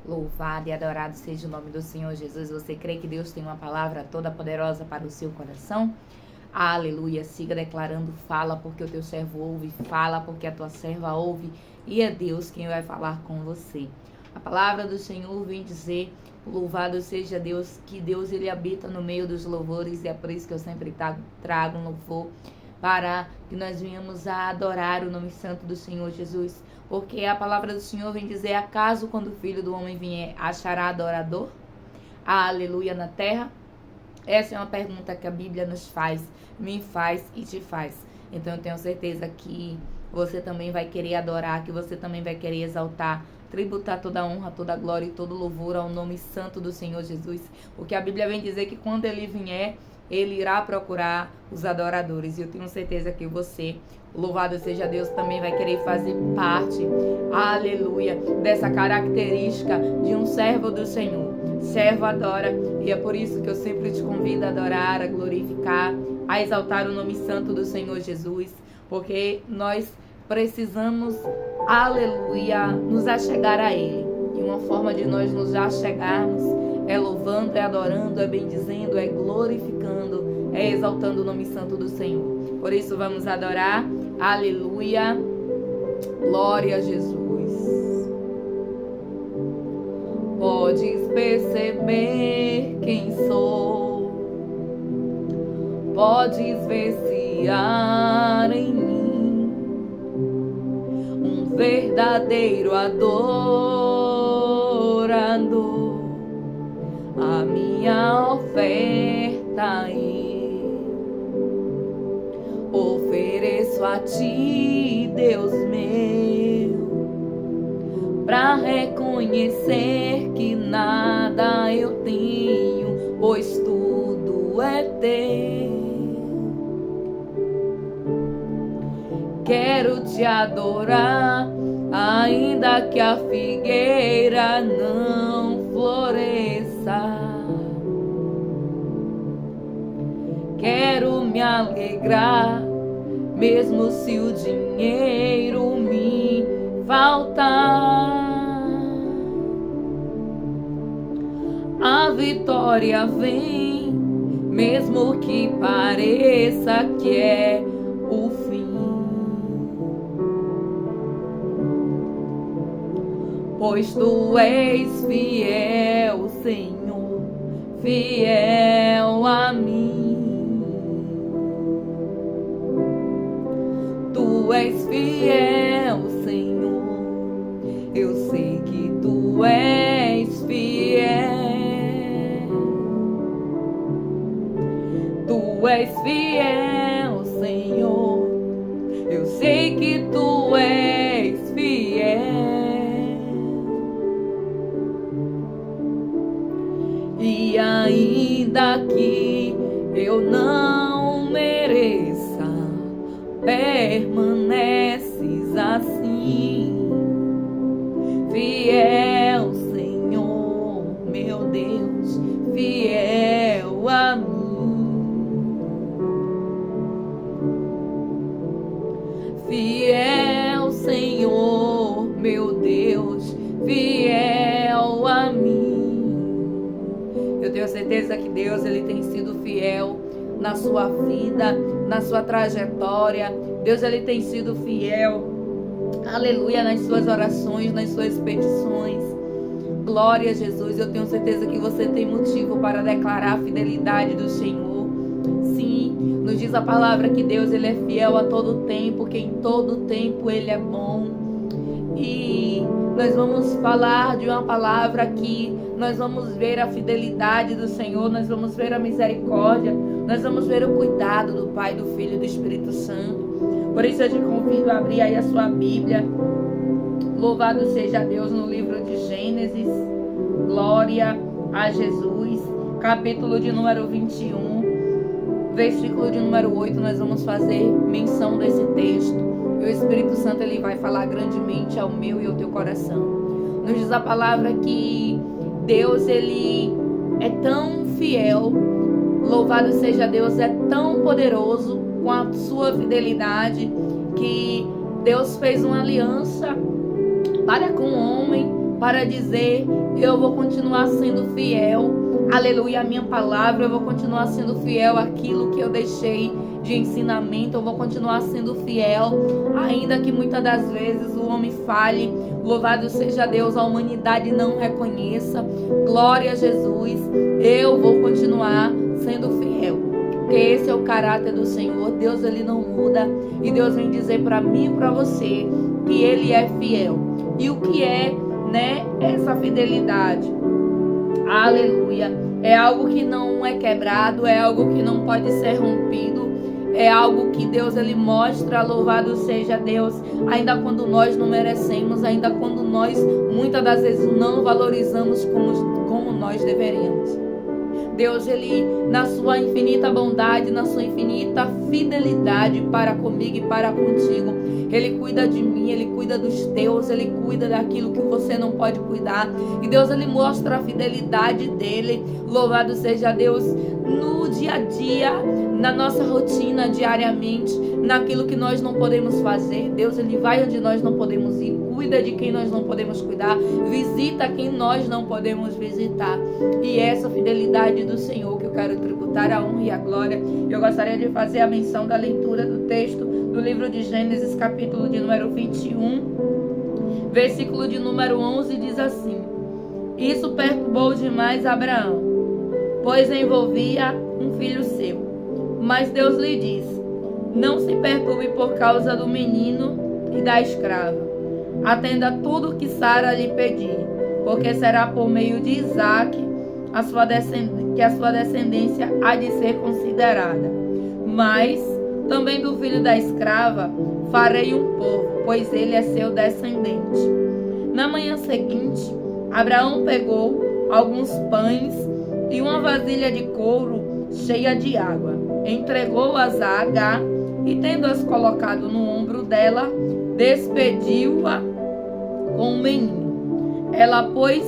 Louvado e adorado seja o nome do Senhor Jesus. Você crê que Deus tem uma palavra toda poderosa para o seu coração? Aleluia. Siga declarando, fala porque o teu servo ouve, fala porque a tua serva ouve, e é Deus quem vai falar com você. A palavra do Senhor vem dizer: louvado seja Deus, que Deus ele habita no meio dos louvores, e é por isso que eu sempre trago um louvor para que nós venhamos a adorar o nome santo do Senhor Jesus. Porque a palavra do Senhor vem dizer: acaso quando o Filho do Homem vier, achará adorador? Aleluia na terra? Essa é uma pergunta que a Bíblia nos faz, me faz e te faz. Então eu tenho certeza que você também vai querer adorar, que você também vai querer exaltar, tributar toda a honra, toda a glória e todo louvor ao nome santo do Senhor Jesus. Porque a Bíblia vem dizer que quando ele vier, ele irá procurar os adoradores. E eu tenho certeza que você, louvado seja Deus, também vai querer fazer parte, aleluia, dessa característica de um servo do Senhor. Servo adora, e é por isso que eu sempre te convido a adorar, a glorificar, a exaltar o nome santo do Senhor Jesus, porque nós precisamos, aleluia, nos achegar a Ele. E uma forma de nós nos achegarmos é louvando, é adorando, é bendizendo, é glorificando, é exaltando o nome santo do Senhor. Por isso vamos adorar, aleluia, glória a Jesus. Podes perceber quem sou, podes ver se há em mim um verdadeiro adorador. A minha oferta ofereço a ti, Deus meu, pra reconhecer que nada eu tenho, pois tudo é teu. Quero te adorar, ainda que a figueira não floresça. Quero me alegrar, mesmo se o dinheiro me faltar. A vitória vem, mesmo que pareça que é o fim. Pois tu és fiel, Senhor, fiel a mim. Tu és fiel, Senhor, eu sei que tu és fiel. Tu és fiel, Senhor, eu sei que tu és fiel. E ainda que eu não mereça, permaneces assim, fiel, Senhor, meu Deus, fiel a mim, fiel, Senhor, meu Deus, fiel a mim. Eu tenho certeza que Deus ele tem sido fiel na sua vida, na sua trajetória. Deus ele tem sido fiel, aleluia, nas suas orações, nas suas petições. Glória a Jesus. Eu tenho certeza que você tem motivo para declarar a fidelidade do Senhor. Sim, nos diz a palavra que Deus ele é fiel a todo tempo, que em todo tempo ele é bom. E nós vamos falar de uma palavra que nós vamos ver a fidelidade do Senhor, nós vamos ver a misericórdia, nós vamos ver o cuidado do Pai, do Filho e do Espírito Santo. Por isso eu te convido a abrir aí a sua Bíblia. Louvado seja Deus, no livro de Gênesis. Glória a Jesus. Capítulo de número 21, versículo de número 8, nós vamos fazer menção desse texto. E o Espírito Santo ele vai falar grandemente ao meu e ao teu coração. Nos diz a palavra que Deus ele é tão fiel, louvado seja Deus, é tão poderoso com a sua fidelidade, que Deus fez uma aliança para com o homem, para dizer: eu vou continuar sendo fiel, aleluia, a minha palavra, eu vou continuar sendo fiel àquilo que eu deixei de ensinamento, eu vou continuar sendo fiel, ainda que muitas das vezes o homem fale, louvado seja Deus, a humanidade não reconheça, glória a Jesus, eu vou continuar sendo fiel, porque esse é o caráter do Senhor. Deus, ele não muda, e Deus vem dizer para mim e para você que ele é fiel. E o que é, essa fidelidade? Aleluia, é algo que não é quebrado, é algo que não pode ser rompido, é algo que Deus, ele mostra, louvado seja Deus, ainda quando nós não merecemos, ainda quando nós muitas das vezes não valorizamos como nós deveríamos. Deus, ele, na sua infinita bondade, na sua infinita fidelidade para comigo e para contigo, ele cuida de mim, ele cuida dos teus, ele cuida daquilo que você não pode cuidar. E Deus, ele mostra a fidelidade dele, louvado seja Deus, no dia a dia, na nossa rotina, diariamente, naquilo que nós não podemos fazer. Deus, ele vai onde nós não podemos ir, cuida de quem nós não podemos cuidar, visita quem nós não podemos visitar. E essa fidelidade do Senhor que eu quero tributar a honra e a glória. Eu gostaria de fazer a menção da leitura do texto do livro de Gênesis, capítulo de número 21, versículo de número 11, diz assim: isso perturbou demais Abraão, pois envolvia um filho seu. Mas Deus lhe disse: não se perturbe por causa do menino e da escrava. Atenda tudo que Sara lhe pedir, porque será por meio de Isaque que a sua descendência há de ser considerada. Mas também do filho da escrava farei um povo, pois ele é seu descendente. Na manhã seguinte, Abraão pegou alguns pães e uma vasilha de couro cheia de água, entregou-as a Agar e, tendo-as colocado no ombro dela, despediu-a com o menino. Ela pôs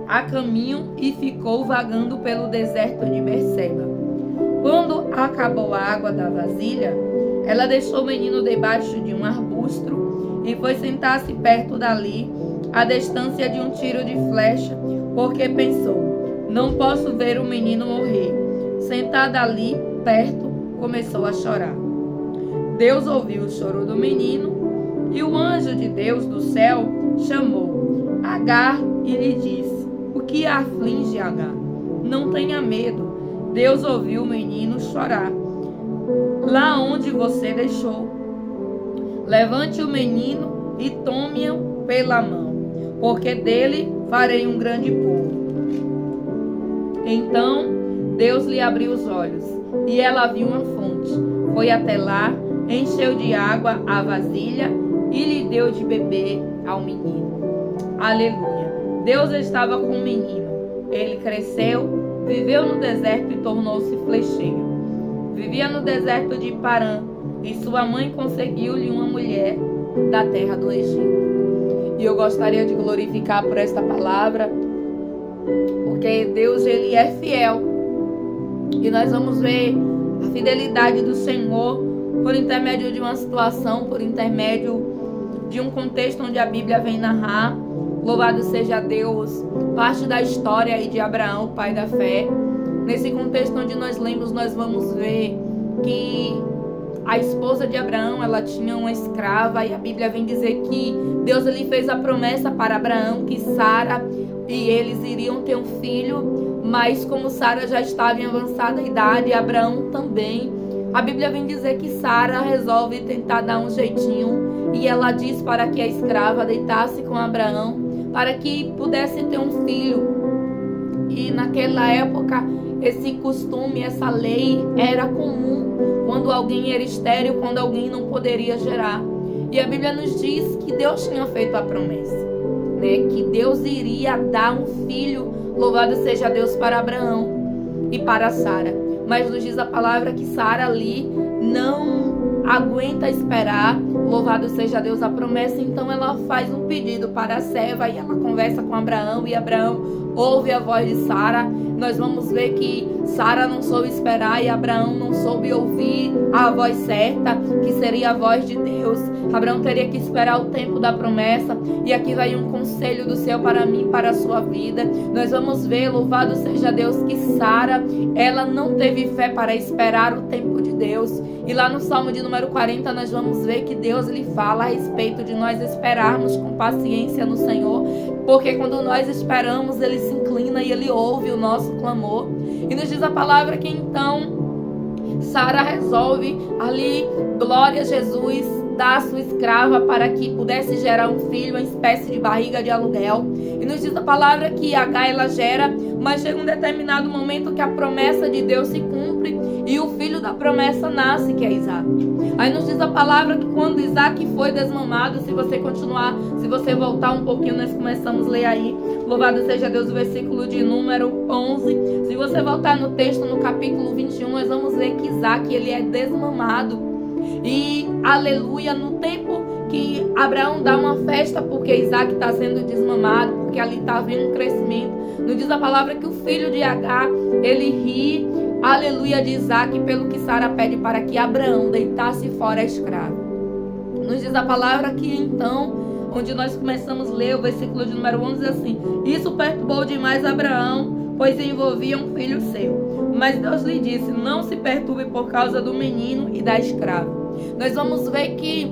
a caminho e ficou vagando pelo deserto de Berseba. Quando acabou a água da vasilha, ela deixou o menino debaixo de um arbusto e foi sentar-se perto dali, à distância de um tiro de flecha, porque pensou: não posso ver o menino morrer. Sentada ali perto, começou a chorar. Deus ouviu o choro do menino, e o anjo de Deus do céu chamou Agar e lhe disse: o que a aflige, Agar? Não tenha medo. Deus ouviu o menino chorar lá onde você deixou. Levante o menino e tome-o pela mão, porque dele farei um grande povo. Então Deus lhe abriu os olhos, e ela viu uma fonte. Foi até lá, encheu de água a vasilha e lhe deu de beber ao menino. Aleluia. Deus estava com o menino. Ele cresceu, viveu no deserto e tornou-se flecheiro. Vivia no deserto de Parã, e sua mãe conseguiu-lhe uma mulher da terra do Egito. E eu gostaria de glorificar por esta palavra, porque Deus, ele é fiel. E nós vamos ver a fidelidade do Senhor por intermédio de uma situação, por intermédio de um contexto onde a Bíblia vem narrar, louvado seja Deus, parte da história aí de Abraão, pai da fé. Nesse contexto onde nós lemos, nós vamos ver que a esposa de Abraão, ela tinha uma escrava, e a Bíblia vem dizer que Deus, ele fez a promessa para Abraão que Sara e eles iriam ter um filho, mas como Sara já estava em avançada idade, Abraão também, a Bíblia vem dizer que Sara resolve tentar dar um jeitinho, e ela diz para que a escrava deitasse com Abraão, para que pudesse ter um filho. E naquela época, esse costume, essa lei era comum quando alguém era estéril, quando alguém não poderia gerar. E a Bíblia nos diz que Deus tinha feito a promessa, que Deus iria dar um filho, louvado seja Deus, para Abraão e para Sara. Mas nos diz a palavra que Sara ali não aguenta esperar, louvado seja Deus, a promessa. Então ela faz um pedido para a serva e ela conversa com Abraão, e Abraão ouve a voz de Sara. Nós vamos ver que Sara não soube esperar e Abraão não soube ouvir a voz certa, que seria a voz de Deus. Abraão teria que esperar o tempo da promessa. E aqui vai um conselho do céu para mim, para a sua vida. Nós vamos ver, louvado seja Deus, que Sara, ela não teve fé para esperar o tempo de Deus. E lá no Salmo de número 40 nós vamos ver que Deus lhe fala a respeito de nós esperarmos com paciência no Senhor, porque quando nós esperamos, Ele se inclina e Ele ouve o nosso clamor. E nos diz a palavra que então Sara resolve ali, glória a Jesus, dar a sua escrava para que pudesse gerar um filho, uma espécie de barriga de aluguel. E nos diz a palavra que Agar ela gera, mas chega um determinado momento que a promessa de Deus se cumpre e o filho da promessa nasce, que é Isaac. Aí nos diz a palavra que quando Isaac foi desmamado, se você continuar, se você voltar um pouquinho, nós começamos a ler aí, louvado seja Deus, o versículo de número 11. Se você voltar no texto, no capítulo 21, nós vamos ver que Isaac, ele é desmamado. E, aleluia, no tempo que Abraão dá uma festa porque Isaac está sendo desmamado, porque ali está havendo um crescimento, nos diz a palavra que o filho de Agar, ele ri, aleluia, de Isaac, pelo que Sara pede para que Abraão deitasse fora a escrava. Nos diz a palavra que então, onde nós começamos a ler o versículo de número 11, diz assim: isso perturbou demais Abraão, pois envolvia um filho seu. Mas Deus lhe disse: não se perturbe por causa do menino e da escrava. Nós vamos ver que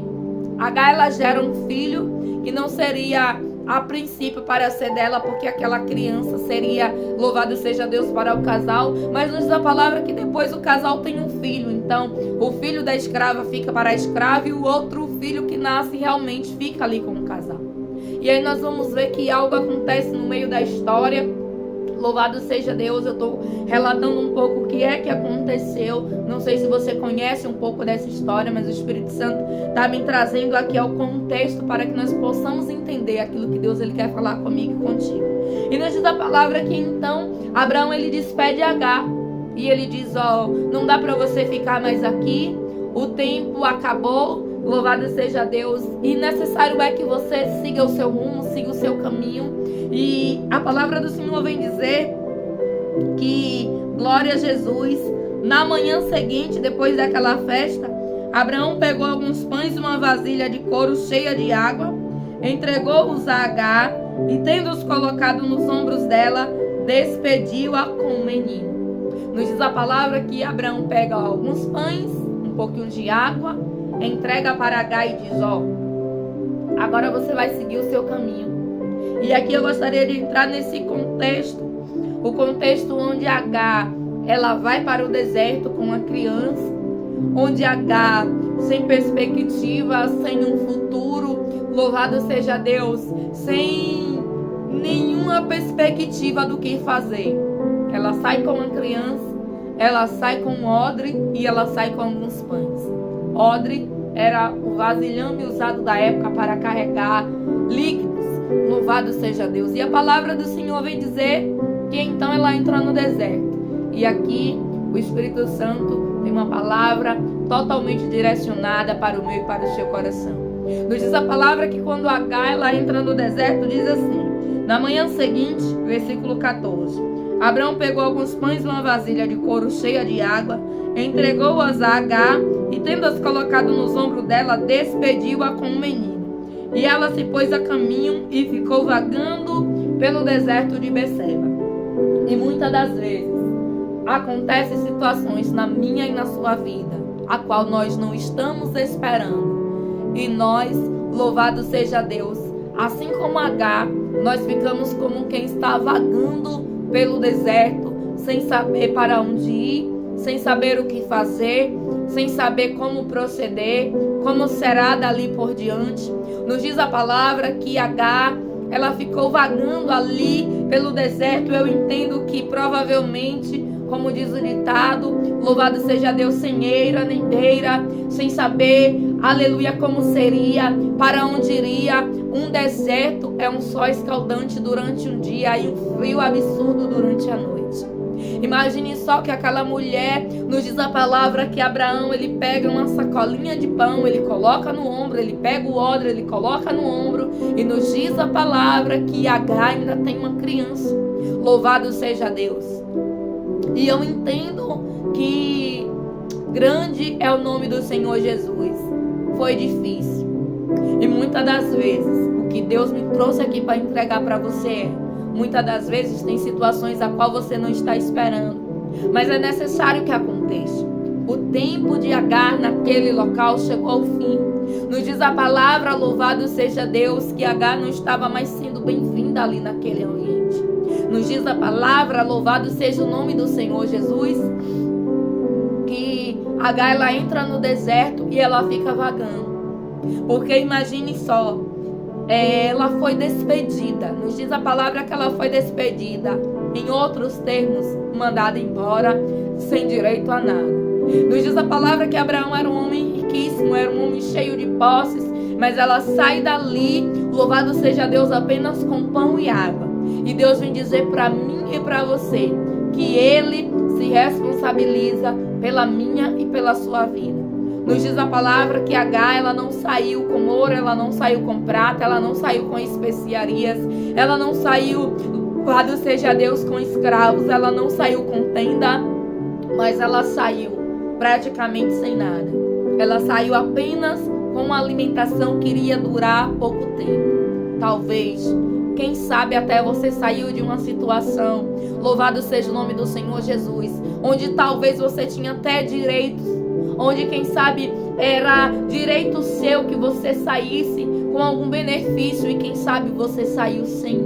Agar ela gera um filho que não seria a princípio para ser dela, porque aquela criança seria, louvado seja Deus, para o casal. Mas nos diz a palavra que depois o casal tem um filho. Então o filho da escrava fica para a escrava e o outro filho que nasce realmente fica ali com o casal. E aí nós vamos ver que algo acontece no meio da história. Louvado seja Deus, eu estou relatando um pouco o que é que aconteceu. Não sei se você conhece um pouco dessa história, mas o Espírito Santo está me trazendo aqui ao contexto para que nós possamos entender aquilo que Deus ele quer falar comigo e contigo. E nos diz a palavra que então Abraão ele despede Agar e ele diz: ó, não dá para você ficar mais aqui, o tempo acabou. Louvado seja Deus, e necessário é que você siga o seu rumo, siga o seu caminho. E a palavra do Senhor vem dizer que, glória a Jesus, na manhã seguinte, depois daquela festa, Abraão pegou alguns pães e uma vasilha de couro cheia de água, entregou-os a Agar e, tendo-os colocado nos ombros dela, despediu-a com o menino. Nos diz a palavra que Abraão pega alguns pães, um pouquinho de água, entrega para Agar e diz: ó, agora você vai seguir o seu caminho. E aqui eu gostaria de entrar nesse contexto, o contexto onde Agar, ela vai para o deserto com a criança, onde Agar, sem perspectiva, sem um futuro, louvado seja Deus, sem nenhuma perspectiva do que fazer. Ela sai com a criança, ela sai com um odre e ela sai com alguns pães. Odre era o vasilhame usado da época para carregar líquidos, louvado seja Deus. E a palavra do Senhor vem dizer que então ela entra no deserto. E aqui o Espírito Santo tem uma palavra totalmente direcionada para o meu e para o seu coração. Nos diz a palavra que quando Agar ela entra no deserto, diz assim: na manhã seguinte, versículo 14, Abraão pegou alguns pães e uma vasilha de couro cheia de água, entregou-as a Agar e, tendo-as colocado nos ombros dela, despediu-a com o menino. E ela se pôs a caminho e ficou vagando pelo deserto de Beceba. E muitas das vezes acontecem situações na minha e na sua vida, a qual nós não estamos esperando. E nós, louvado seja Deus, assim como Agar, nós ficamos como quem está vagando pelo deserto, sem saber para onde ir, sem saber o que fazer, sem saber como proceder, como será dali por diante. Nos diz a palavra que Agar, ela ficou vagando ali pelo deserto. Eu entendo que provavelmente, como diz o ditado, louvado seja Deus, sem eira nem beira, sem saber, aleluia, como seria, para onde iria. Um deserto é um sol escaldante durante um dia e um frio absurdo durante a noite. Imagine só que aquela mulher, nos diz a palavra que Abraão, ele pega uma sacolinha de pão, ele coloca no ombro, ele pega o odre, ele coloca no ombro, e nos diz a palavra que Agar ainda tem uma criança. Louvado seja Deus. E eu entendo que grande é o nome do Senhor Jesus. Foi difícil. E muitas das vezes, o que Deus me trouxe aqui para entregar para você é, muitas das vezes tem situações a qual você não está esperando, mas é necessário que aconteça. O tempo de Agar naquele local chegou ao fim. Nos diz a palavra, louvado seja Deus, que Agar não estava mais sendo bem-vinda ali naquele ambiente. Nos diz a palavra, louvado seja o nome do Senhor Jesus, que Agar ela entra no deserto e ela fica vagando. Porque imagine só, ela foi despedida. Nos diz a palavra que ela foi despedida. Em outros termos, mandada embora, sem direito a nada. Nos diz a palavra que Abraão era um homem riquíssimo, era um homem cheio de posses, mas ela sai dali, louvado seja Deus, apenas com pão e água. E Deus vem dizer para mim e para você que Ele se responsabiliza pela minha e pela sua vida. Nos diz a palavra que Agar, ela não saiu com ouro, ela não saiu com prata, ela não saiu com especiarias, ela não saiu, louvado seja Deus, com escravos, ela não saiu com tenda, mas ela saiu praticamente sem nada. Ela saiu apenas com uma alimentação que iria durar pouco tempo. Talvez, quem sabe até você saiu de uma situação, louvado seja o nome do Senhor Jesus, onde talvez você tinha até direitos, onde quem sabe era direito seu que você saísse com algum benefício e quem sabe você saiu sem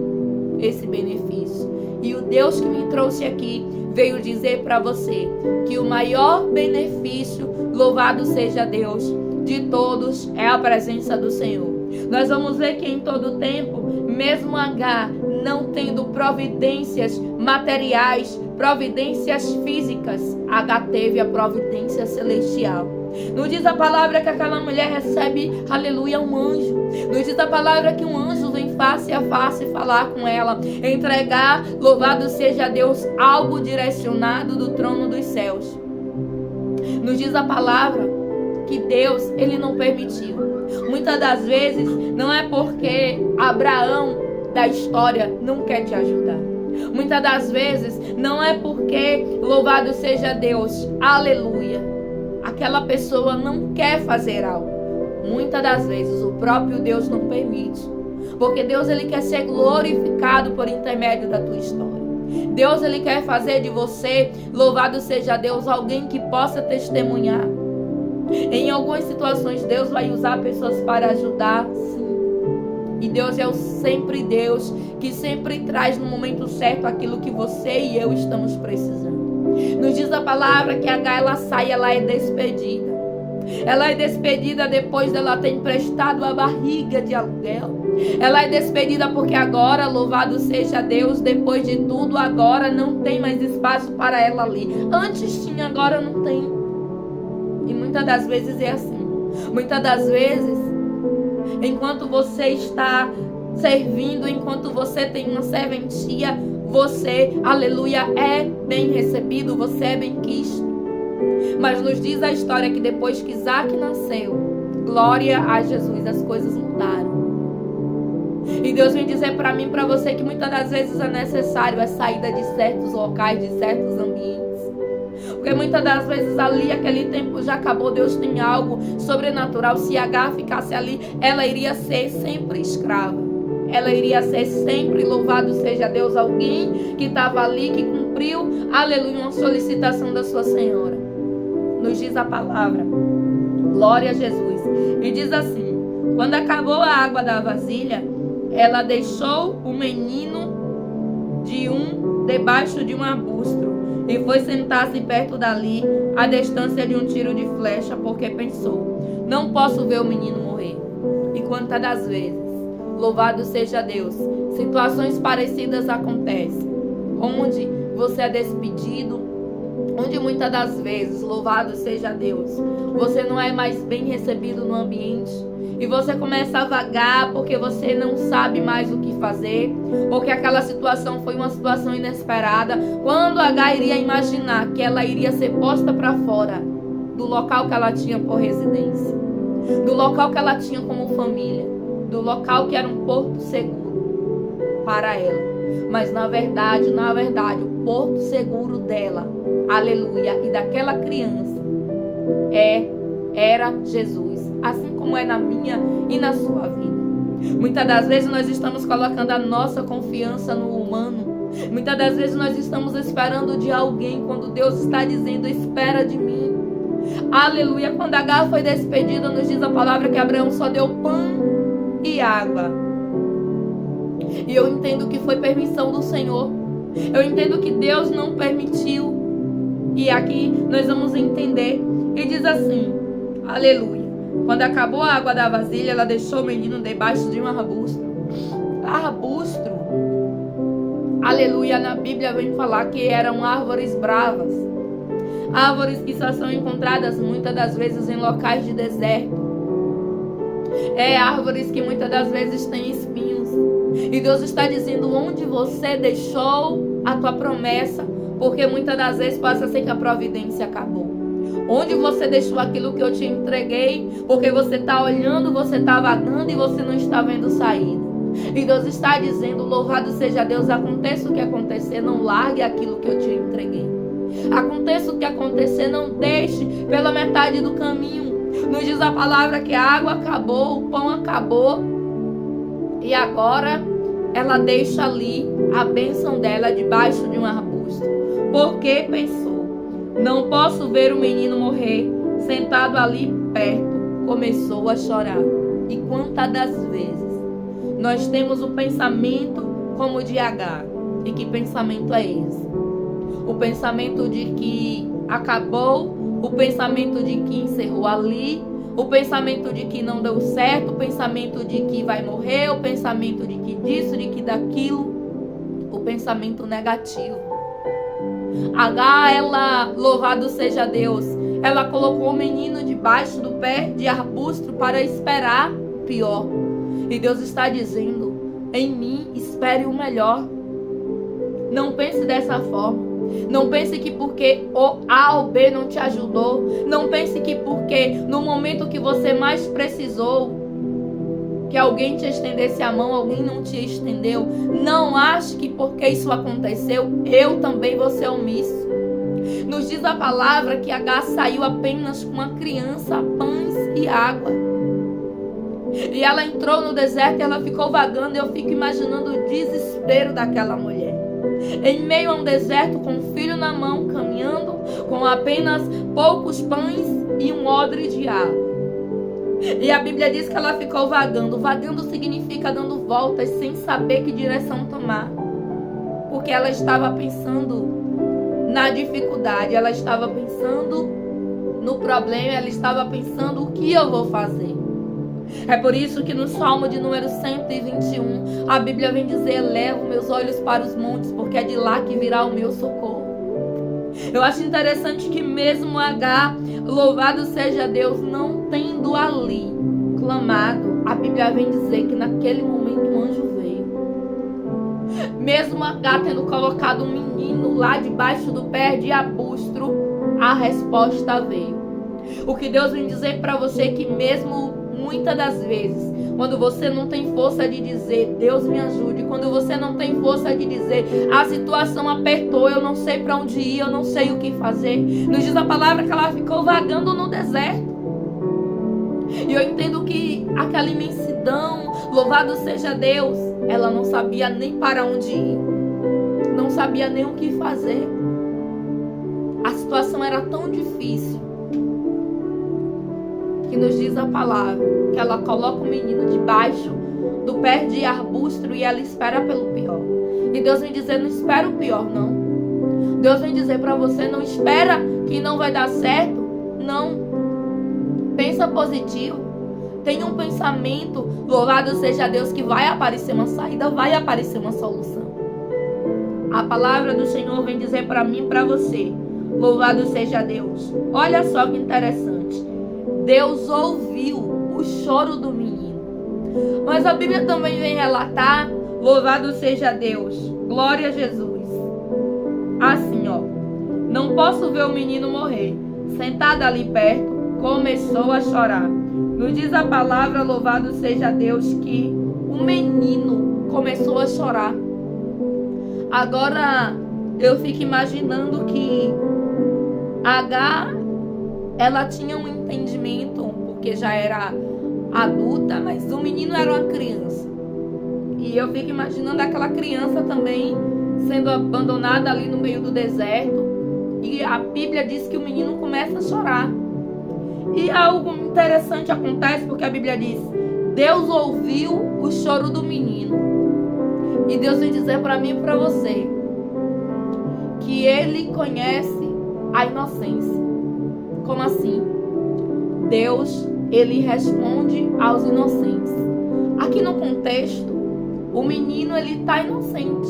esse benefício. E o Deus que me trouxe aqui veio dizer para você que o maior benefício, louvado seja Deus, de todos é a presença do Senhor. Nós vamos ver que em todo tempo, mesmo Agar não tendo providências materiais, providências físicas, Agar teve a providência celestial. Nos diz a palavra que aquela mulher recebe, aleluia, um anjo. Nos diz a palavra que um anjo vem face a face falar com ela, entregar, louvado seja Deus, algo direcionado do trono dos céus. Nos diz a palavra que Deus, Ele não permitiu. Muitas das vezes não é porque Abraão da história não quer te ajudar. Muitas das vezes não é porque, louvado seja Deus, aleluia, aquela pessoa não quer fazer algo. Muitas das vezes o próprio Deus não permite. Porque Deus, Ele quer ser glorificado por intermédio da tua história. Deus, Ele quer fazer de você, louvado seja Deus, alguém que possa testemunhar. Em algumas situações Deus vai usar pessoas para ajudar, sim. E Deus é o sempre Deus que sempre traz no momento certo aquilo que você e eu estamos precisando. Nos diz a palavra que Agar, ela sai, ela é despedida. Ela é despedida depois dela ter emprestado a barriga de aluguel. Ela é despedida porque agora, louvado seja Deus, depois de tudo, agora não tem mais espaço para ela ali. Antes tinha, agora não tem. E muitas das vezes é assim. Muitas das vezes, enquanto você está servindo, enquanto você tem uma serventia, você, aleluia, é bem recebido, você é bem quisto. Mas nos diz a história que depois que Isaac nasceu, glória a Jesus, as coisas mudaram. E Deus vem dizer para mim, para você, que muitas das vezes é necessário a saída de certos locais, de certos ambientes. Porque muitas das vezes ali, aquele tempo já acabou, Deus tem algo sobrenatural. Se Agar ficasse ali, ela iria ser sempre escrava. Ela iria ser sempre, louvado seja Deus, alguém que estava ali, que cumpriu, aleluia, uma solicitação da sua senhora. Nos diz a palavra, glória a Jesus. E diz assim, quando acabou a água da vasilha, ela deixou o menino debaixo de um arbusto e foi sentar-se perto dali, a distância de um tiro de flecha, porque pensou, não posso ver o menino morrer. E quantas das vezes, louvado seja Deus, situações parecidas acontecem, onde você é despedido, onde muitas das vezes, louvado seja Deus, você não é mais bem recebido no ambiente. E você começa a vagar porque você não sabe mais o que fazer, porque aquela situação foi uma situação inesperada. Quando Agar iria imaginar que ela iria ser posta para fora do local que ela tinha por residência, do local que ela tinha como família, do local que era um porto seguro para ela. Mas na verdade, o porto seguro dela, aleluia, e daquela criança era Jesus. Assim como como é na minha e na sua vida. Muitas das vezes nós estamos colocando a nossa confiança no humano. Muitas das vezes nós estamos esperando de alguém, quando Deus está dizendo: espera de mim. Aleluia. Quando Agar foi despedida, nos diz a palavra que Abraão só deu pão e água. E eu entendo que foi permissão do Senhor. Eu entendo que Deus não permitiu. E aqui nós vamos entender. E diz assim, aleluia. Quando acabou a água da vasilha, ela deixou o menino debaixo de um arbusto. Arbusto, aleluia, na Bíblia vem falar que eram árvores bravas. Árvores que só são encontradas muitas das vezes em locais de deserto. Árvores que muitas das vezes têm espinhos. E Deus está dizendo: onde você deixou a tua promessa, porque muitas das vezes pode ser que a providência acabou. Onde você deixou aquilo que eu te entreguei, porque você está olhando, você está vagando e você não está vendo saída. E Deus está dizendo: louvado seja Deus, aconteça o que acontecer, não largue aquilo que eu te entreguei. Aconteça o que acontecer, não deixe pela metade do caminho. Nos diz a palavra que a água acabou, o pão acabou. E agora ela deixa ali a bênção dela debaixo de um arbusto. Porque pensou: não posso ver o menino morrer. Sentado ali perto, começou a chorar. E quantas das vezes nós temos o pensamento como o de Agar? E que pensamento é esse? O pensamento de que acabou, o pensamento de que encerrou ali, o pensamento de que não deu certo, o pensamento de que vai morrer, o pensamento de que disso, de que daquilo, o pensamento negativo. Agar, ela, louvado seja Deus, ela colocou o menino debaixo do pé de arbusto para esperar o pior. E Deus está dizendo: em mim espere o melhor. Não pense dessa forma. Não pense que porque o A ou B não te ajudou. Não pense que porque no momento que você mais precisou, que alguém te estendesse a mão, alguém não te estendeu. Não ache que porque isso aconteceu, eu também vou ser omisso. Nos diz a palavra que Agar saiu apenas com uma criança, pães e água. E ela entrou no deserto e ela ficou vagando. Eu fico imaginando o desespero daquela mulher. Em meio a um deserto, com um filho na mão, caminhando, com apenas poucos pães e um odre de água. E a Bíblia diz que ela ficou vagando. Vagando significa dando voltas sem saber que direção tomar. Porque ela estava pensando na dificuldade, ela estava pensando no problema, ela estava pensando: o que eu vou fazer? É por isso que no Salmo de número 121, a Bíblia vem dizer: elevo meus olhos para os montes, porque é de lá que virá o meu socorro. Eu acho interessante que mesmo Agar, louvado seja Deus, não tendo ali clamado, a Bíblia vem dizer que naquele momento um anjo veio. Mesmo Agar tendo colocado um menino lá debaixo do pé de arbusto, a resposta veio. O que Deus vem dizer para você é que mesmo muitas das vezes, quando você não tem força de dizer: Deus me ajude, quando você não tem força de dizer: a situação apertou, eu não sei para onde ir, eu não sei o que fazer, nos diz a palavra que ela ficou vagando no deserto. E eu entendo que aquela imensidão, louvado seja Deus, ela não sabia nem para onde ir, não sabia nem o que fazer. A situação era tão difícil que nos diz a palavra que ela coloca o menino debaixo do pé de arbusto e ela espera pelo pior. E Deus vem dizer: não espera o pior, não. Deus vem dizer para você: não espera que não vai dar certo, não. Pensa positivo. Tenha um pensamento, louvado seja Deus, que vai aparecer uma saída, vai aparecer uma solução. A palavra do Senhor vem dizer para mim e para você: louvado seja Deus. Olha só que interessante. Deus ouviu o choro do menino. Mas a Bíblia também vem relatar: louvado seja Deus, glória a Jesus. Assim, ó, não posso ver o menino morrer. Sentada ali perto, começou a chorar. Nos diz a palavra, louvado seja Deus, que o menino começou a chorar. Agora eu fico imaginando que Agar, ela tinha um entendimento, porque já era adulta, mas o menino era uma criança. E eu fico imaginando aquela criança também sendo abandonada ali no meio do deserto. E a Bíblia diz que o menino começa a chorar. E algo interessante acontece, porque a Bíblia diz: Deus ouviu o choro do menino. E Deus vem dizer para mim e para você que Ele conhece a inocência. Como assim? Deus, Ele responde aos inocentes. Aqui no contexto, o menino, ele está inocente.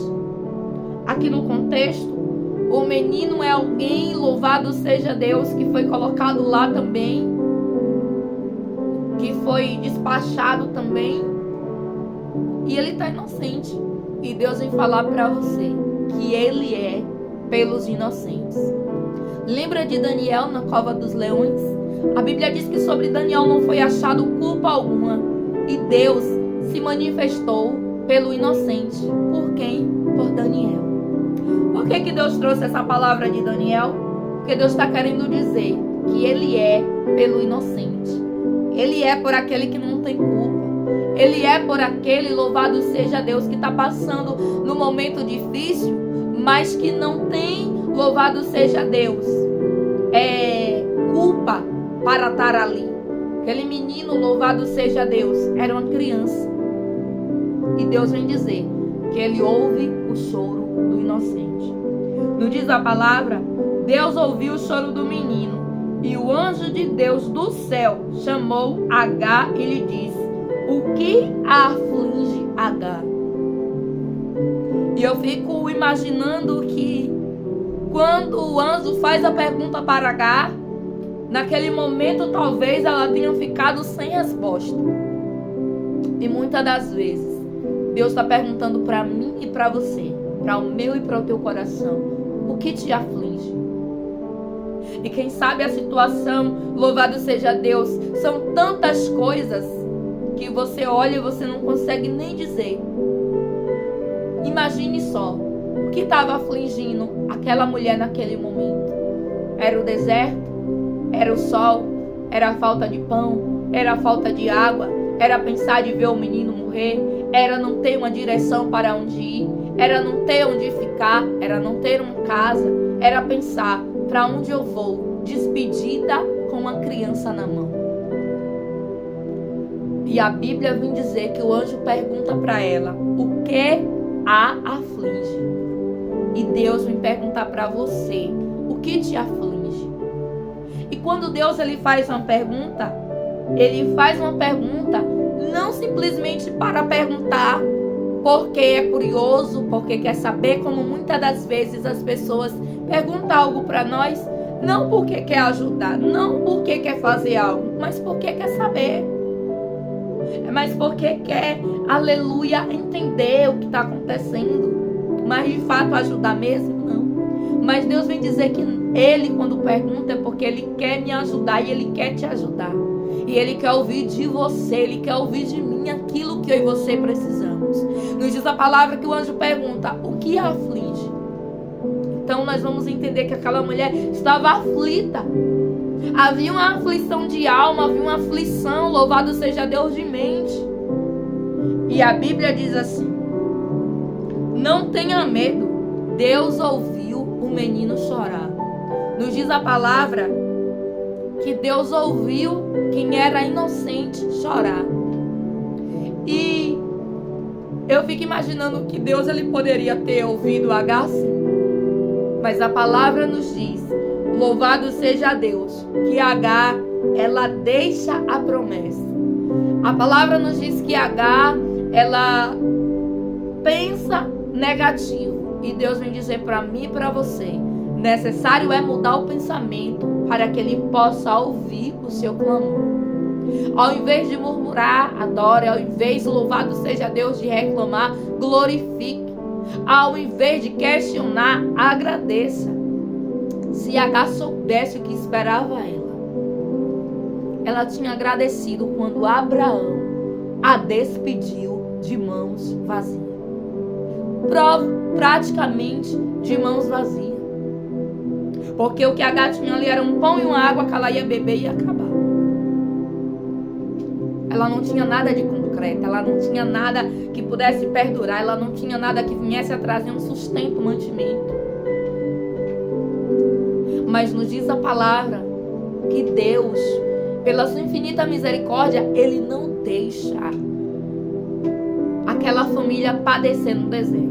Aqui no contexto, o menino é alguém, louvado seja Deus, que foi colocado lá também, que foi despachado também, e ele está inocente. E Deus vem falar para você que Ele é pelos inocentes. Lembra de Daniel na cova dos leões? A Bíblia diz que sobre Daniel não foi achado culpa alguma, e Deus se manifestou pelo inocente. Por quem? Por Daniel. Por que Deus trouxe essa palavra de Daniel? Porque Deus está querendo dizer que Ele é pelo inocente. Ele é por aquele que não tem culpa. Ele é por aquele, louvado seja Deus, que está passando no momento difícil, mas que não tem, louvado seja Deus, culpa para estar ali. Aquele menino, louvado seja Deus, era uma criança. E Deus vem dizer que Ele ouve o choro do inocente. Não diz a palavra? Deus ouviu o choro do menino. E o anjo de Deus do céu chamou Agar e lhe disse: o que a aflige, Agar? E eu fico imaginando que quando o anjo faz a pergunta para Agar, naquele momento talvez ela tenha ficado sem resposta. E muitas das vezes Deus está perguntando para mim e para você, para o meu e para o teu coração: o que te aflige? E quem sabe a situação, louvado seja Deus, são tantas coisas que você olha e você não consegue nem dizer. Imagine só o que estava afligindo aquela mulher naquele momento. Era o deserto? Era o sol? Era a falta de pão? Era a falta de água? Era pensar de ver o menino morrer? Era não ter uma direção para onde ir? Era não ter onde ficar? Era não ter uma casa? Era pensar: para onde eu vou? Despedida com uma criança na mão. E a Bíblia vem dizer que o anjo pergunta para ela: o que a aflige? E Deus vem perguntar para você: o que te aflige? E quando Deus ele faz uma pergunta não simplesmente para perguntar porque é curioso, porque quer saber, como muitas das vezes as pessoas perguntam algo para nós, não porque quer ajudar, não porque quer fazer algo, mas porque quer saber. Mas porque quer, aleluia, entender o que está acontecendo. Mas de fato ajudar mesmo? Não. Mas Deus vem dizer que Ele, quando pergunta, é porque Ele quer me ajudar e Ele quer te ajudar. E Ele quer ouvir de você, Ele quer ouvir de mim aquilo que eu e você precisamos. Nos diz a palavra que o anjo pergunta: o que a aflige? Então nós vamos entender que aquela mulher estava aflita. Havia uma aflição de alma, havia uma aflição, louvado seja Deus, de mente. E a Bíblia diz assim: não tenha medo, Deus ouviu o menino chorar. Nos diz a palavra que Deus ouviu quem era inocente chorar. E eu fico imaginando que Deus ele poderia ter ouvido Agar, sim. Mas a palavra nos diz, louvado seja Deus, que Agar, ela deixa a promessa. A palavra nos diz que Agar, ela pensa negativo. E Deus vem dizer para mim e para você: necessário é mudar o pensamento para que Ele possa ouvir o seu clamor. Ao invés de murmurar, adore. Ao invés, louvado seja Deus, de reclamar, glorifique. Ao invés de questionar, agradeça. Se Agar soubesse o que esperava ela tinha agradecido quando Abraão a despediu de mãos vazias. Praticamente de mãos vazias. Porque o que Agar tinha ali era um pão e uma água que ela ia beber e ia acabar. ela não tinha nada de concreto, ela não tinha nada que pudesse perdurar, ela não tinha nada que viesse a trazer um sustento, um mantimento. Mas nos diz a palavra que Deus, pela sua infinita misericórdia, Ele não deixa aquela família padecer no deserto.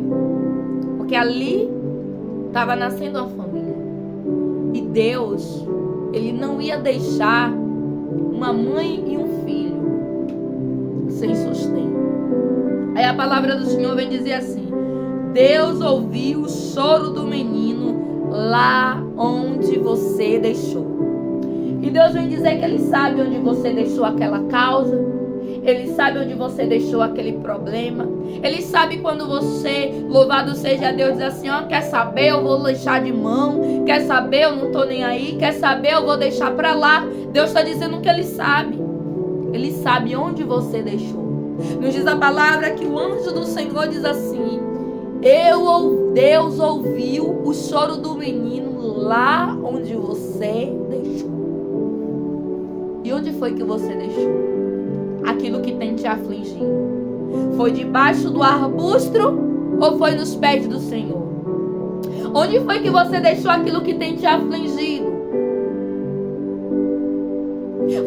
Porque ali estava nascendo uma família. E Deus, Ele não ia deixar uma mãe e um filho sem sustento. Aí a palavra do Senhor vem dizer assim: Deus ouviu o choro do menino lá onde você deixou. E Deus vem dizer que Ele sabe onde você deixou aquela causa. Ele sabe onde você deixou aquele problema. Ele sabe quando você, louvado seja Deus, diz assim: ó, quer saber, eu vou deixar de mão. Quer saber, eu não tô nem aí. Quer saber, eu vou deixar pra lá. Deus está dizendo que Ele sabe. Ele sabe onde você deixou. Nos diz a palavra que o anjo do Senhor diz assim: Deus ouviu o choro do menino lá onde você deixou. E onde foi que você deixou aquilo que tem te afligido? Foi debaixo do arbusto ou foi nos pés do Senhor? Onde foi que você deixou aquilo que tem te afligido?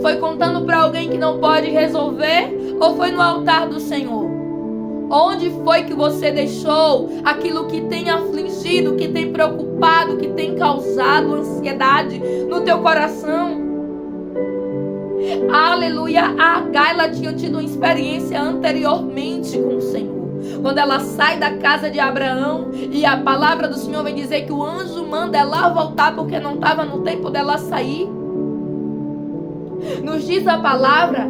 Foi contando para alguém que não pode resolver ou foi no altar do Senhor? Onde foi que você deixou aquilo que tem afligido, que tem preocupado, que tem causado ansiedade no teu coração? Aleluia, a Agar, ela tinha tido uma experiência anteriormente com o Senhor. Quando ela sai da casa de Abraão e a palavra do Senhor vem dizer que o anjo manda ela voltar porque não estava no tempo dela sair. Nos diz a palavra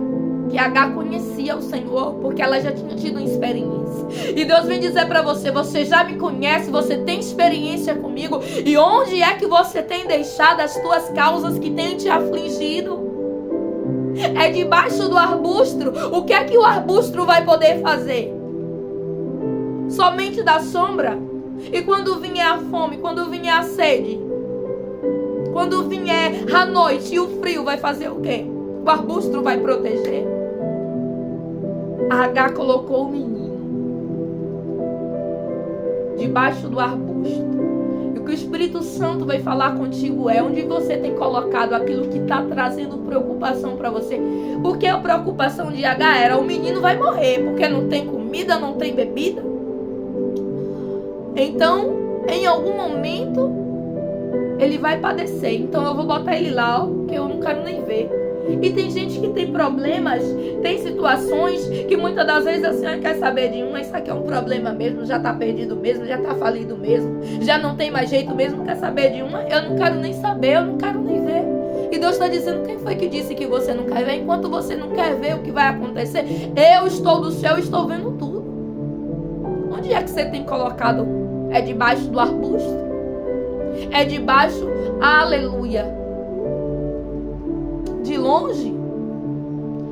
que Agar conhecia o Senhor porque ela já tinha tido uma experiência. E Deus vem dizer para você: você já me conhece, você tem experiência comigo. E onde é que você tem deixado as tuas causas que têm te afligido? É debaixo do arbusto. O que é que o arbusto vai poder fazer? Somente dar sombra. E quando vier a fome, quando vier a sede, quando vier a noite e o frio, vai fazer o quê? O arbusto vai proteger. A Agar colocou o menino debaixo do arbusto. E o que o Espírito Santo vai falar contigo é onde você tem colocado aquilo que está trazendo preocupação para você. Porque a preocupação de Agar era: o menino vai morrer, porque não tem comida, não tem bebida. Então, em algum momento, ele vai padecer. Então eu vou botar ele lá, ó, que eu não quero nem ver. E tem gente que tem problemas, tem situações que muitas das vezes a senhora quer saber de isso aqui é um problema mesmo, já está perdido mesmo, já está falido mesmo, já não tem mais jeito mesmo, quer saber de uma, eu não quero nem saber, eu não quero nem ver. E Deus está dizendo: quem foi que disse que você não quer ver? Enquanto você não quer ver o que vai acontecer, eu estou do céu, estou vendo tudo. Onde é que você tem colocado? É debaixo do arbusto? É debaixo, aleluia, de longe?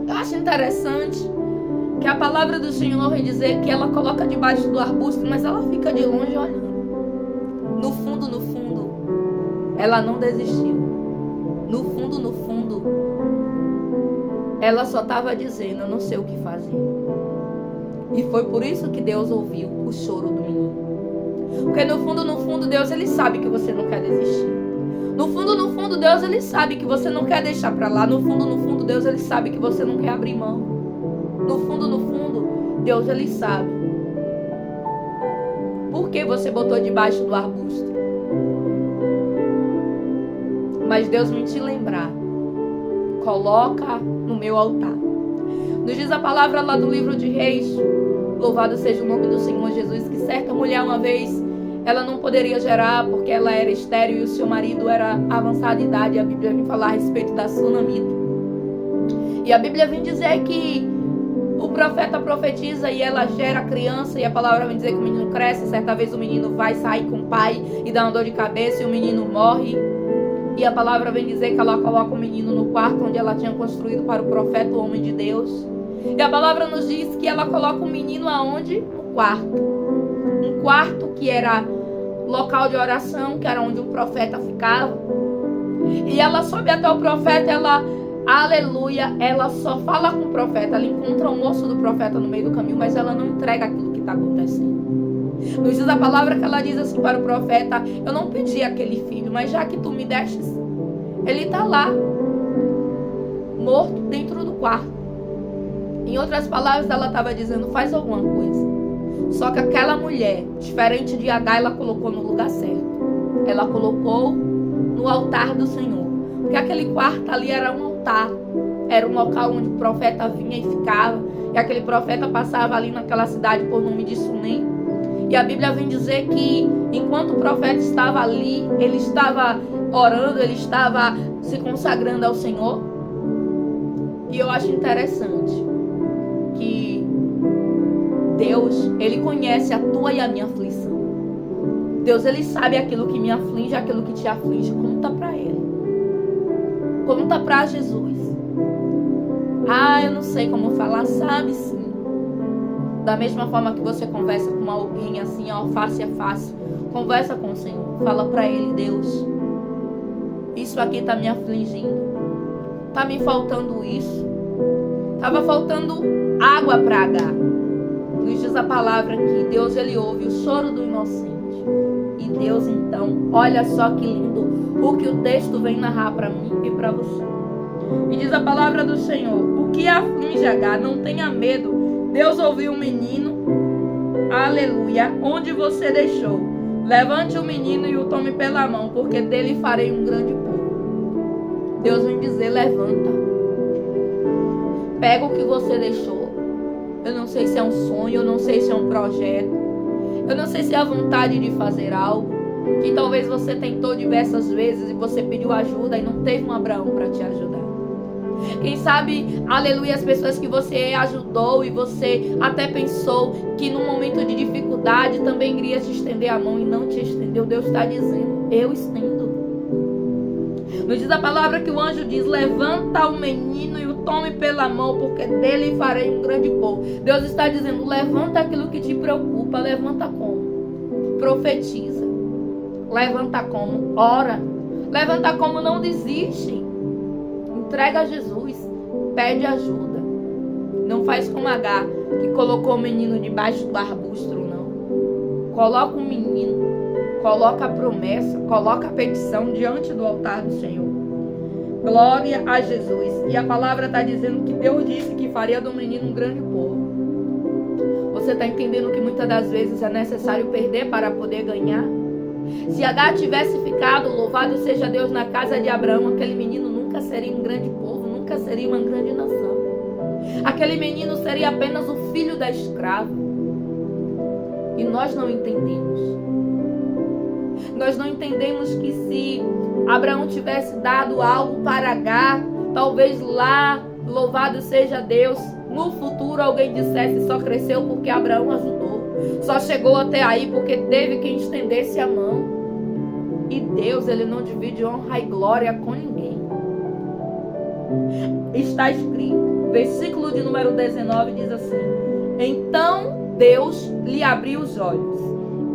Eu acho interessante que a palavra do Senhor vem dizer que ela coloca debaixo do arbusto, mas ela fica de longe olhando. No fundo, ela não desistiu. No fundo, ela só estava dizendo: eu não sei o que fazer. E foi por isso que Deus ouviu o choro do menino. Porque no fundo, Deus, Ele sabe que você não quer desistir. No fundo, Deus, Ele sabe que você não quer deixar pra lá. No fundo, Deus, Ele sabe que você não quer abrir mão. No fundo, Deus, Ele sabe. Por que você botou debaixo do arbusto? Mas Deus me te lembrar: coloca no meu altar. Nos diz a palavra lá do livro de Reis, louvado seja o nome do Senhor Jesus, que certa mulher uma vez, ela não poderia gerar porque ela era estéril e o seu marido era avançado de idade. A Bíblia vem falar a respeito da sunamita. E a Bíblia vem dizer que o profeta profetiza e ela gera a criança, e a palavra vem dizer que o menino cresce. Certa vez o menino vai sair com o pai e dá uma dor de cabeça e o menino morre. E a palavra vem dizer que ela coloca o menino no quarto onde ela tinha construído para o profeta, o homem de Deus. E a palavra nos diz que ela coloca o menino aonde? No quarto. Um quarto que era local de oração, que era onde o profeta ficava. E ela sobe até o profeta, ela aleluia, ela só fala com o profeta, ela encontra o moço do profeta no meio do caminho, mas ela não entrega aquilo que está acontecendo. Nos diz a palavra que ela diz assim para o profeta: eu não pedi aquele filho, mas já que tu me destes, ele está lá, morto dentro do quarto. Em outras palavras, ela estava dizendo: faz alguma coisa. Só que aquela mulher, diferente de Agar, ela colocou no lugar certo. Ela colocou no altar do Senhor. Porque aquele quarto ali era um altar. Era um local onde o profeta vinha e ficava. E aquele profeta passava ali naquela cidade por nome de Sunem. E a Bíblia vem dizer que enquanto o profeta estava ali, ele estava orando, ele estava se consagrando ao Senhor. E eu acho interessante que Deus, Ele conhece a tua e a minha aflição. Deus, Ele sabe aquilo que me aflige, aquilo que te aflige. Conta para Ele. Conta para Jesus. Eu não sei como falar, sabe sim. Da mesma forma que você conversa com alguém assim, face a face, conversa com o Senhor. Fala para Ele: Deus, isso aqui está me afligindo. Está me faltando isso. Estava faltando água para Agar. Nos diz a palavra que Deus, Ele ouve o choro do inocente. E Deus, então, olha só que lindo o que o texto vem narrar para mim e para você. E diz a palavra do Senhor: o que aflige Agar, não tenha medo. Deus ouviu o menino, aleluia, onde você deixou. Levante o menino e o tome pela mão, porque dele farei um grande povo. Deus vem dizer: levanta. Pega o que você deixou. Eu não sei se é um sonho, eu não sei se é um projeto. Eu não sei se é a vontade de fazer algo que talvez você tentou diversas vezes e você pediu ajuda e não teve um Abraão para te ajudar. Quem sabe, aleluia, as pessoas que você ajudou e você até pensou que num momento de dificuldade também iria te estender a mão e não te estendeu. Deus está dizendo: eu estendo. Nos diz a palavra que o anjo diz: levanta o menino e o tome pela mão, porque dele farei um grande povo. Deus está dizendo: levanta aquilo que te preocupa. Levanta como? Profetiza. Levanta como? Ora. Levanta como? Não desiste. Entrega a Jesus. Pede ajuda. Não faz como Agar, que colocou o menino debaixo do arbusto, não. Coloca o menino. Coloca a promessa. Coloca a petição diante do altar do Senhor. Glória a Jesus. E a palavra está dizendo que Deus disse que faria do menino um grande povo. Você está entendendo que muitas das vezes é necessário perder para poder ganhar? Se Agar tivesse ficado, louvado seja Deus, na casa de Abraão, aquele menino nunca seria um grande povo, nunca seria uma grande nação. Aquele menino seria apenas o filho da escrava. E nós não entendemos. Nós não entendemos que se Abraão tivesse dado algo para Agar, talvez lá, louvado seja Deus, no futuro alguém dissesse: só cresceu porque Abraão ajudou. Só chegou até aí porque teve quem estendesse a mão. E Deus, Ele não divide honra e glória com ninguém. Está escrito, versículo de número 19 diz assim: então Deus lhe abriu os olhos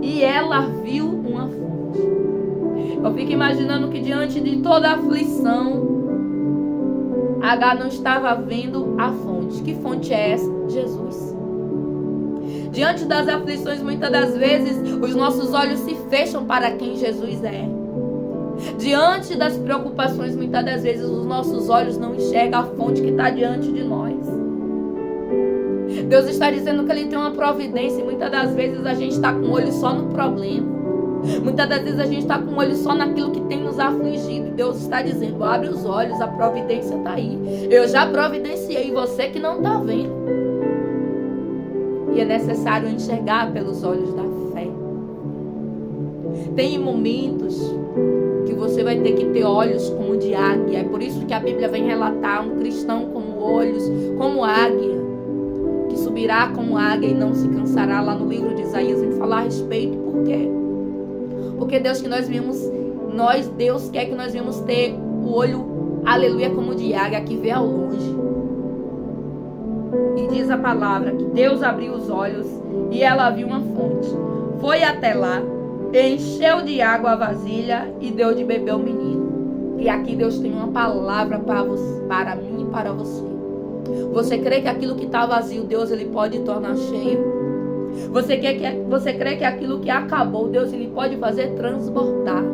e ela viu uma fonte. Eu fico imaginando que diante de toda a aflição, Agar não estava vendo a fonte. Que fonte é essa? Jesus. Diante das aflições, muitas das vezes, os nossos olhos se fecham para quem Jesus é. Diante das preocupações, muitas das vezes, os nossos olhos não enxergam a fonte que está diante de nós. Deus está dizendo que Ele tem uma providência e muitas das vezes a gente está com o olho só no problema. Muitas das vezes a gente está com o olho só naquilo que tem nos afligido. Deus está dizendo: abre os olhos, a providência está aí. Eu já providenciei, você que não está vendo. E é necessário enxergar pelos olhos da fé. Tem momentos que você vai ter que ter olhos como de águia. É por isso que a Bíblia vem relatar um cristão com olhos como águia, que subirá como águia e não se cansará. Lá no livro de Isaías vem falar a respeito. Por quê? Porque Deus quer que nós venhamos ter o olho, aleluia, como de águia, que vê ao longe. E diz a palavra que Deus abriu os olhos e ela viu uma fonte. Foi até lá, encheu de água a vasilha e deu de beber ao menino. E aqui Deus tem uma palavra para mim e para você. Você crê que aquilo que está vazio, Deus ele pode tornar cheio? Você crê que aquilo que acabou, Deus ele pode fazer transbordar?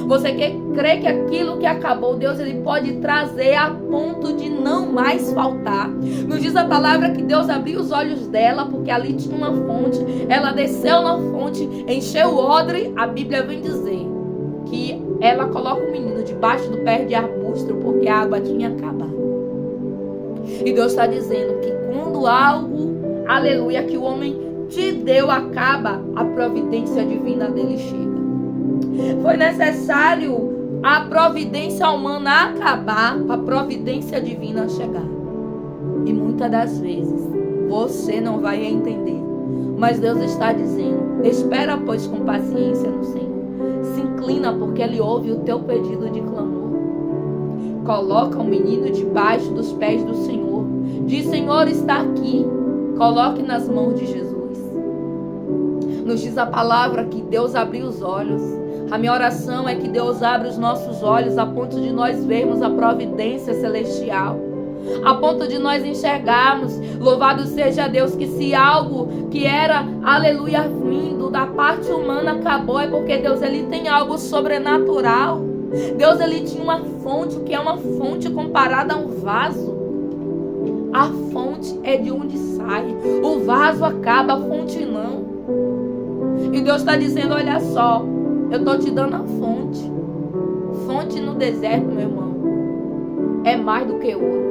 Você crê que aquilo que acabou, Deus ele pode trazer a ponto de não mais faltar? Nos diz a palavra que Deus abriu os olhos dela, porque ali tinha uma fonte. Ela desceu na fonte, encheu o odre. A Bíblia vem dizer que ela coloca o menino debaixo do pé de arbusto, porque a água tinha acabado. E Deus está dizendo que quando algo, aleluia, que o homem te deu acaba, a providência divina dele chega. Foi necessário a providência humana acabar para a providência divina chegar. E muitas das vezes você não vai entender, mas Deus está dizendo: espera, pois, com paciência no Senhor. Se inclina, porque Ele ouve o teu pedido de clamor. Coloca o menino debaixo dos pés do Senhor. Diz: Senhor, está aqui. Coloque nas mãos de Jesus. Nos diz a palavra que Deus abriu os olhos. A minha oração é que Deus abra os nossos olhos a ponto de nós vermos a providência celestial, a ponto de nós enxergarmos, louvado seja Deus, que se algo que era, aleluia, vindo da parte humana acabou, é porque Deus ele tem algo sobrenatural. Deus ele tinha uma fonte, que é uma fonte comparada a um vaso. A fonte é de onde sai, o vaso acaba, a fonte não. E Deus está dizendo: olha só, eu estou te dando a fonte. Fonte no deserto, meu irmão, é mais do que ouro.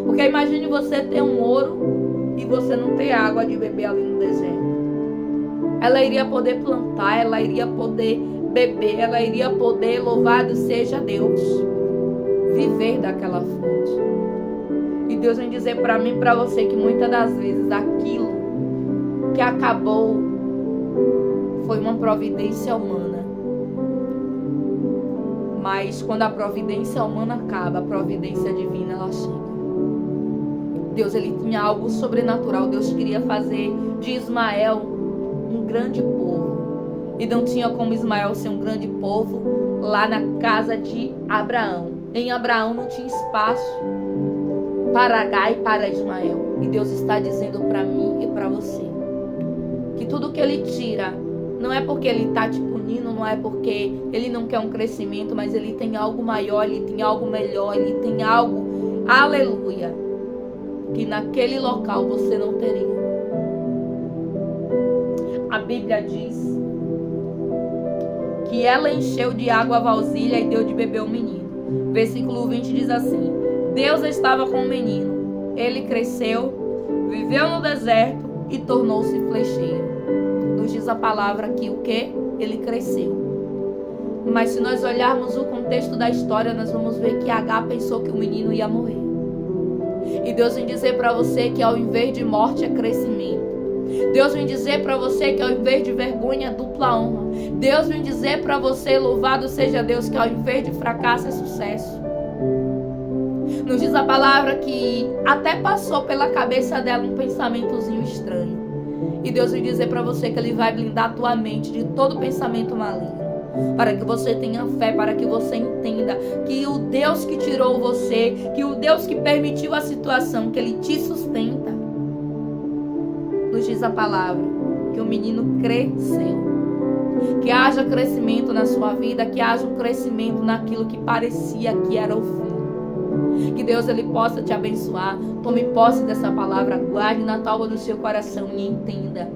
Porque imagine você ter um ouro e você não ter água de beber ali no deserto. Ela iria poder plantar, ela iria poder beber, ela iria poder, louvado seja Deus, viver daquela fonte. E Deus vem dizer para mim e para você que muitas das vezes aquilo que acabou foi uma providência humana. Mas quando a providência humana acaba, a providência divina ela chega. Deus ele tinha algo sobrenatural. Deus queria fazer de Ismael um grande povo. E não tinha como Ismael ser um grande povo lá na casa de Abraão. Em Abraão não tinha espaço para Agar e para Ismael. E Deus está dizendo para mim e para você que tudo que ele tira não é porque ele está te punindo, não é porque ele não quer um crescimento, mas ele tem algo maior, ele tem algo melhor, ele tem algo, aleluia, que naquele local você não teria. A Bíblia diz que ela encheu de água a vasilha e deu de beber o menino. Versículo 20 diz assim: Deus estava com o menino, ele cresceu, viveu no deserto e tornou-se flecheiro. Nos diz a palavra que o que? Ele cresceu. Mas se nós olharmos o contexto da história, nós vamos ver que Agar pensou que o menino ia morrer. E Deus vem dizer para você que ao invés de morte é crescimento. Deus vem dizer para você que ao invés de vergonha é dupla honra. Deus vem dizer para você, louvado seja Deus, que ao invés de fracasso é sucesso. Nos diz a palavra que até passou pela cabeça dela um pensamentozinho estranho. E Deus vem dizer para você que Ele vai blindar a tua mente de todo pensamento maligno. Para que você tenha fé, para que você entenda que o Deus que tirou você, que o Deus que permitiu a situação, que Ele te sustenta. Nos diz a palavra que o menino cresceu. Que haja crescimento na sua vida, que haja um crescimento naquilo que parecia que era o fim. Que Deus ele possa te abençoar. Tome posse dessa palavra, guarde na tábua do seu coração e entenda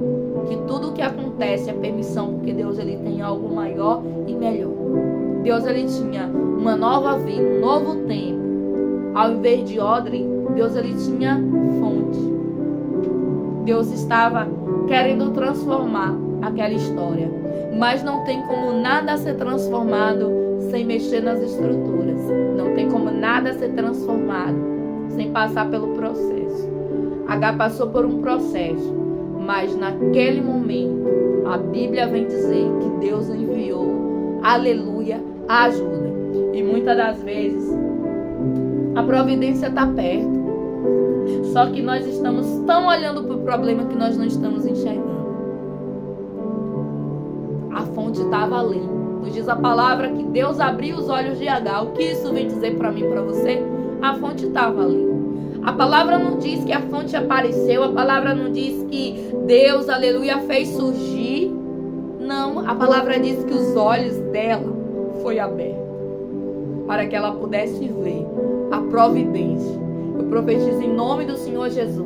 que tudo o que acontece é permissão, porque Deus ele tem algo maior e melhor. Deus ele tinha uma nova vida, um novo tempo. Ao invés de odre, Deus ele tinha fonte. Deus estava querendo transformar aquela história, mas não tem como nada ser transformado sem mexer nas estruturas. Não tem como nada ser transformado sem passar pelo processo. Agar passou por um processo, mas naquele momento a Bíblia vem dizer que Deus enviou, aleluia, a ajuda. E muitas das vezes a providência está perto, só que nós estamos tão olhando para o problema que nós não estamos enxergando. A fonte fonte estava ali. Nos diz a palavra que Deus abriu os olhos de Agar. O que isso vem dizer para mim e para você? A fonte estava ali. A palavra não diz que a fonte apareceu, a palavra não diz que Deus, aleluia, fez surgir. Não, a palavra diz que os olhos dela foi aberto para que ela pudesse ver a providência. Eu profetizo em nome do Senhor Jesus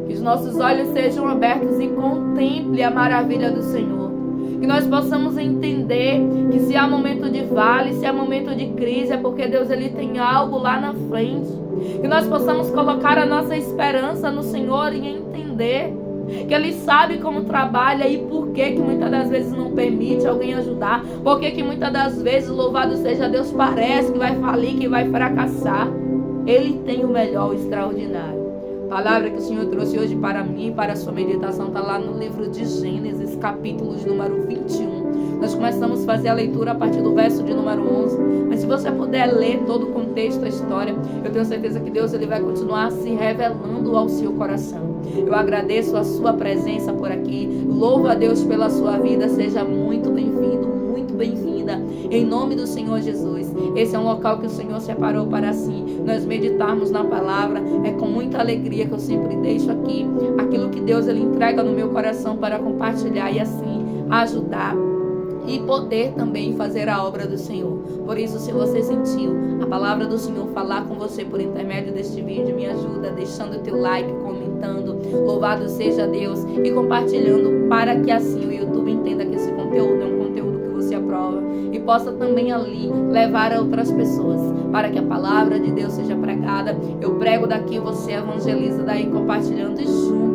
que os nossos olhos sejam abertos e contemple a maravilha do Senhor. Que nós possamos entender que se há momento de vale, se há momento de crise, é porque Deus ele tem algo lá na frente. Que nós possamos colocar a nossa esperança no Senhor e entender que Ele sabe como trabalha e por que muitas das vezes não permite alguém ajudar. Por que muitas das vezes, louvado seja Deus, parece que vai falir, que vai fracassar. Ele tem o melhor, o extraordinário. A palavra que o Senhor trouxe hoje para mim e para a sua meditação está lá no livro de Gênesis, capítulo de número 21. Nós começamos a fazer a leitura a partir do verso de número 11. Mas se você puder ler todo o contexto, a história, eu tenho certeza que Deus ele vai continuar se revelando ao seu coração. Eu agradeço a sua presença por aqui. Louvo a Deus pela sua vida. Seja muito bem-vindo, muito bem-vinda. Em nome do Senhor Jesus. Esse é um local que o Senhor separou para assim nós meditarmos na palavra. É com muita alegria que eu sempre deixo aqui aquilo que Deus ele entrega no meu coração para compartilhar e assim ajudar e poder também fazer a obra do Senhor. Por isso, se você sentiu a palavra do Senhor falar com você por intermédio deste vídeo, me ajuda deixando o teu like, comentando, louvado seja Deus, e compartilhando para que assim o YouTube entenda que esse conteúdo é um conteúdo que você aprova e possa também ali levar a outras pessoas, para que a palavra de Deus seja pregada. Eu prego daqui, você evangeliza daí compartilhando e juntos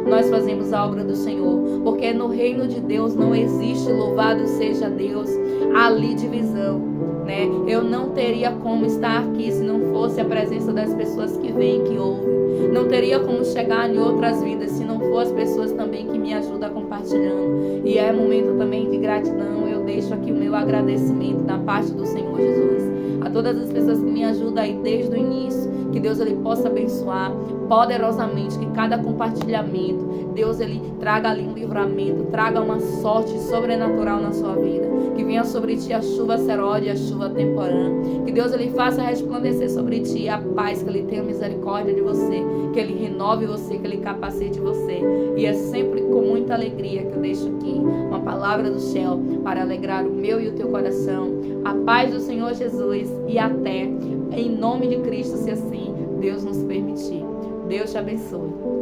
nós fazemos a obra do Senhor, porque no reino de Deus não existe, louvado seja Deus, ali divisão, né? Eu não teria como estar aqui se não fosse a presença das pessoas que vêm, que ouvem. Não teria como chegar em outras vidas se não for as pessoas também que me ajudam compartilhando. E é momento também de gratidão. Eu deixo aqui o meu agradecimento da parte do Senhor Jesus a todas as pessoas que me ajudam aí desde o início. Que Deus ele possa abençoar poderosamente, que cada compartilhamento Deus ele traga ali um livramento, traga uma sorte sobrenatural na sua vida, que venha sobre ti a chuva serode e a chuva temporã, que Deus ele faça resplandecer sobre ti a paz, que ele tenha misericórdia de você, que ele renove você, que ele capacite você. E é sempre com muita alegria que eu deixo aqui uma palavra do céu para alegrar o meu e o teu coração. A paz do Senhor Jesus e até em nome de Cristo, se assim Deus nos permitir. Deus te abençoe.